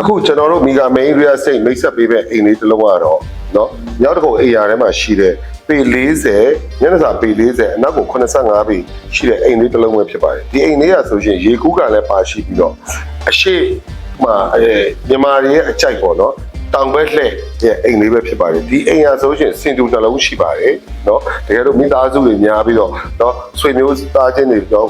အခုကျွန်တော်တို့မီဂါ main real estate မိတ်ဆက်ပေးမဲ့အိမ်လေးတစ်လုံးကတော့เนาะရောက်တစ်ခုအိမ်ယာထဲမှာရှိတဲ့ပေ40ညနေစာပေ40အနောက်ကို85ပေရှိတဲ့အိမ်လေးတစ်လုံးပဲဖြစ်ပါတယ်ဒီအိမ်လေးကဆိုရှင်ရေကူးကလည်းပါရှိပြီးတော့အရှိမှာမြန်မာတွေရဲ့အကြိုက်ပေါ့เนาะတောင်ဘက်လှည့်ရဲ့အိမ်လေးပဲဖြစ်ပါတယ်ဒီအိမ်ဟာဆိုရှင်စင်တူနှလုံးရှိပါတယ်เนาะတကယ်လို့မိသားစုတွေများပြီးတော့เนาะဆွေမျိုးသားချင်းတွေတော့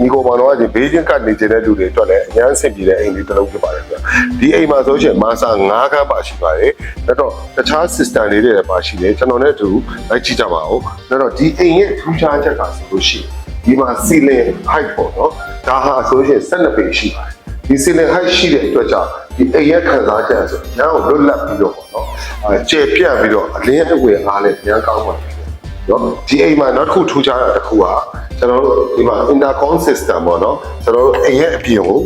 မိကိုမောင်တော်ကဘေးချင်းကပ်နေကြတဲ့လူတွေအတွက်လည်းအញ្ញမ်းဆင်ပြေတဲ့အိမ်လေးတစ်လုံးဖြစ်ပါတယ်ဗျဒီအိမ်မှာဆိုရှင်မာစာ9ခန်းပါရှိပါတယ်အဲ့တော့တခြား system လေးတွေလည်းပါရှိတယ်ကျွန်တော်နဲ့အတူလိုက်ကြည့်ကြပါဦးအဲ့တော့ဒီအိမ်ရဲ့ထူးခြားချက်ကဆိုလို့ရှိရင်ဒီမှာ ceiling height ပေါ့เนาะဒါဟာဆိုရှင်12ပေရှိပါတယ်ဒီ ceiling height ရှိတဲ့အတွက်ကြောင့်ဒီအိမ်ရဲ့ခံစားချက်ဆိုညောင်းလွတ်လပ်ပြီးတော့ပေါ့နော်ကျေပြန့်ပြီးတော့အလင်းအဝယ်အားလည်းညံကောင်းပါတယ်နော်ဒီအိမ်မှာနောက်တစ်ခုထူးခြားတာတစ်ခုကကျွန်တော်တို့ဒီမှာ intercom system ပေါ့နော်ကျွန်တော်တို့အိမ်ရဲ့အပြင်ကို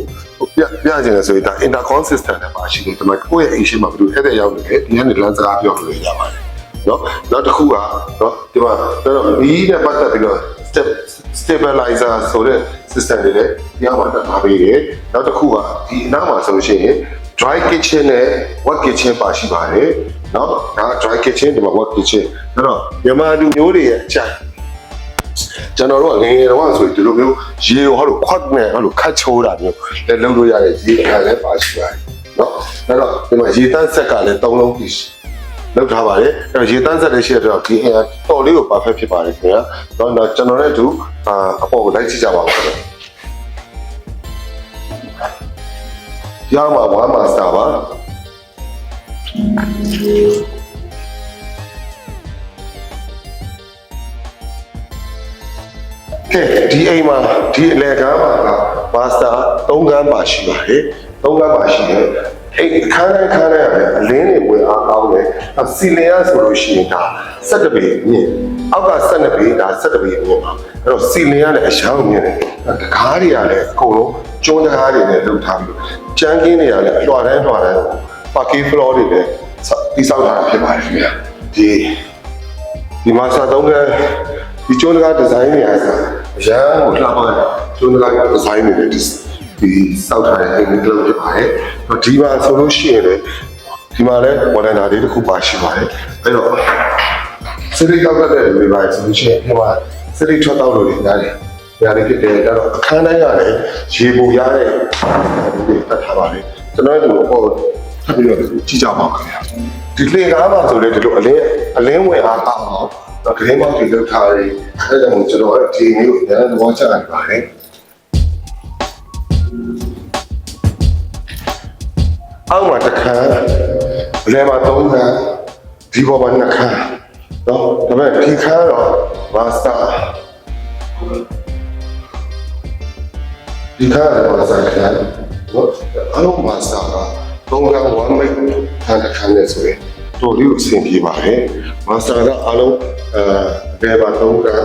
ပြချင်တယ်ဆိုရင်ဒါ intercom system နဲ့ပါရှိတယ်ဒီမှာကိုယ့်ရဲ့အိမ်ရှိမှာဘယ်လိုအဲ့ဒါရောက်နေလဲဒီကနေလမ်းစကားပြောလို့ရပါတယ်နော်နောက်တစ်ခုကနော်ဒီမှာကျွန်တော်မီးနဲ့ပတ်သက်ပြီးတော့ stabilizer ဆိုတဲ့ system တွေလည်းညမှာထားပေးတယ်နောက်တစ်ခုကဒီအနောက်မှာဆိုလို့ရှိရင် dry kitchen နဲ့ wet kitchen ပါရှိပါတယ်เนาะဒါ dry kitchen ဒီမှာ wet kitchen အဲ့တော့မြန်မာလူမျိုးတွေရဲ့အကြိုက်ကျွန်တော်တို့ကငယ်ငယ်တော့ဆိုဒီလိုမျိုးရေဟောလို့ခွတ်နဲ့ဟောလို့ခတ်ချိုးတာမျိုးလည်းလုပ်လို့ရတဲ့ရေအခါလည်းပါရှိပါတယ်เนาะအဲ့တော့ဒီမှာရေတန်းဆက်ကလည်း3လုံးပြီးလောက်ထားပါတယ်အဲ့တော့ရေတန်းဆက်လေးရှိတဲ့တော့ဒီတော်လေးကို perfect ဖြစ်ပါတယ်ခင်ဗျာတော့ကျွန်တော်လည်းသူအပေါ်ကိုလိုက်ကြည့်ကြပါဦးခင်ဗျာရမှာဝမ်းမာစတာပါကဲဒီအိမ်မှာဒီအလဲကားမှာမာစတာ3ခန်းပါရှိပါတယ်3ခန်းပါရှိတယ်အဲ့ခန်းတိုင်းရတယ်အလင်းတွေဝင်အားကောင်းတယ်စီလင်ရဆိုလို့ရှိရင်ဒါ17ပေမြင့်အောက်က12ပေဒါ17ပေမြင့်ပါအဲ့တော့စီလင်ရလည်းအရှောင်းမြင့်တယ်တကားတွေကလည်းအကုန်လုံးကျွန်းတကားတွေနဲ့လုပ်ထားပြီးကျန်းကင်းတွေကလည်းအလွှာတန်းပါကီ floor တွေလည်းတိစောက်ထားတာဖြစ်ပါတယ်ခင်ဗျာဒီမှာစာသုံးတဲ့ဒီကျွန်းတကားဒီဇိုင်းတွေအားစားအရန်ကိုလှပတဲ့ကျွန်းတကားဒီဇိုင်းတွေလည်းဒီစောက်ထားတဲ့အိမ်လေးလုပ်ဖြစ်ပါတယ်ဒီမှာဆိုလို့ရှိရင်လည်းဒီမှာလည်းဝရဏာလေးတစ်ခုပါရှိပါတယ်အဲ့တော့စရိတ်တောက်တဲ့လူတွေပါဆိုလို့ရှိရင်ဒီမှာစရိတ်ထွက်တောက်လို့လည်းညားတယ်ညာလေးဖြစ်တယ်အဲ့တော့အခန်းတိုင်းကလည်းရေပူရတဲ့ဒီတတ်ထားပါလေကျွန်တော်တို့ဟိုထပ်ပြီးတော့ကြည့်ကြပါဦးခင်ဗျာဒီလေကားမှာဆိုလေဒီလိုအလင်းဝင်အားကောင်းအောင်တော့ဂရင်းမောက်တွေလောက်ထားတယ်အဲ့ဒါကြောင့်ကျွန်တော်ဒီမျိုးကိုလည်းသဘောကျနေပါတယ်အောက်မှာတစ်ခါအလဲမှာ3ခါဒီပေါ်မှာ2ခါတော့ဒါပေမဲ့ဒီခါတော့မာစတာဒီခါတော့မာစတာခါတော့အလုံးမာစတာက3ခါ1မိတ်ခါတစ်ခါနဲ့ဆိုရင်တော်လေးကိုအဆင်ပြေပါတယ်မာစတာကအလုံးဘယ်မှာ3ခါ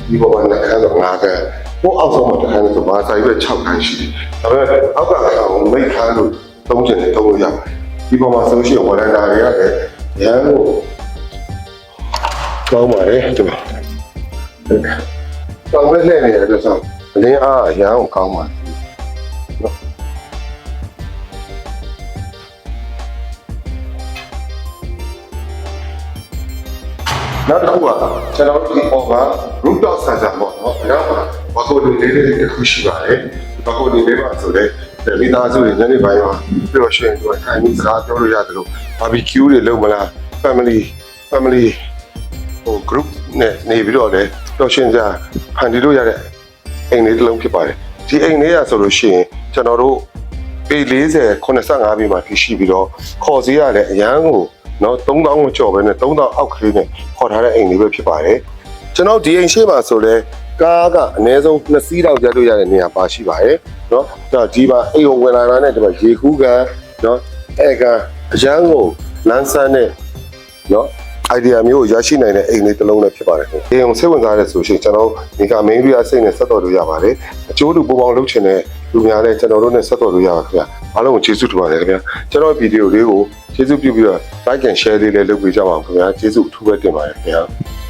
ဒီပေါ်မှာ2ခါတော့5ခါဟိုအောက်ဆုံးမှာတစ်ခါနဲ့ဆိုမာစတာကြီးပဲ6ခါရှိတယ်ဒါပေမဲ့အောက်ကခါကိုမိတ်ခါလို့3ကျင်နဲ့3လို့ရပါတယ်ဒီပေါ်မှာဆိုလို့ရှိရင်ဝရဏာတွေကလည်းရန်ကိုကောင်းပါတယ်ဒီမှာတောင်ဝဲလှည့်နေတယ်ဆိုတော့အလင်းအားရန်ကိုကောင်းပါတယ်နောက်တစ်ခုကကျွန်တော်ဒီပေါ်မှာ rooftop sensor ပေါ့နော်အဲ့တော့ဘာကိုဒီလေးတစ်ခုရှိပါတယ်ဘာကိုဒီလေးပါဆိုတော့မိသားစုတွေညနေပိုင်းမှာပျော်ရွှင်ကြိုးထိုင်ပြီးစကားပြောလို့ရတယ်လို့ barbecue တွေလုပ်မလား family ဟို group နဲ့နေပြီးတော့လည်းပျော်ရွှင်ကြဖန်တီးလို့ရတဲ့အိမ်လေးတစ်လုံးဖြစ်ပါတယ်ဒီအိမ်လေးရဆိုလို့ရှိရင်ကျွန်တော်တို့ပေ40 85ပေမှာတည်ရှိပြီးတော့ခေါ်စည်းရလည်းအရန်ကိုနော်3000ကိုကျော်ပဲနဲ့3000အောက်ကလေးနဲ့ခေါ်ထားတဲ့အိမ်လေးပဲဖြစ်ပါတယ်ကျွန်တော်ဒီအိမ်ရှိမှာဆိုလဲကားကအနည်းဆုံး2စီးတော့ရက်လို့ရတဲ့နေရာပါရှိပါတယ်နော်ဒါဒီမှာအိမ်ကိုဝင်လာတာနဲ့ဒီမှာရေကူးကန်နော်အဲ့ကအရန်ကိုလမ်းဆန်းနဲ့နော် idea မျိုးကိုရရှိနိုင်တဲ့အိမ်လေးတစ်လုံးလည်းဖြစ်ပါတယ်ခင်ဗျ။အိမ်ကိုစိတ်ဝင်စားတဲ့ဆိုရှင်ကျွန်တော်ဒီက main area စိတ်နဲ့ဆက်သွယ်လို့ရပါတယ်။အကျိုးတူပူပေါင်းလုပ်ချင်တဲ့လူများလည်းကျွန်တော်တို့နဲ့ဆက်သွယ်လို့ရပါခင်ဗျ။အားလုံးကိုကျေးဇူးတင်ပါတယ်ခင်ဗျ။ကျွန်တော်ဗီဒီယိုလေးကိုကျေးဇူးပြုပြီးတော့ like and share လေးလည်းလုပ်ပေးကြပါဦးခင်ဗျာ။ကျေးဇူးအထူးပဲတင်ပါတယ်ခင်ဗျာ။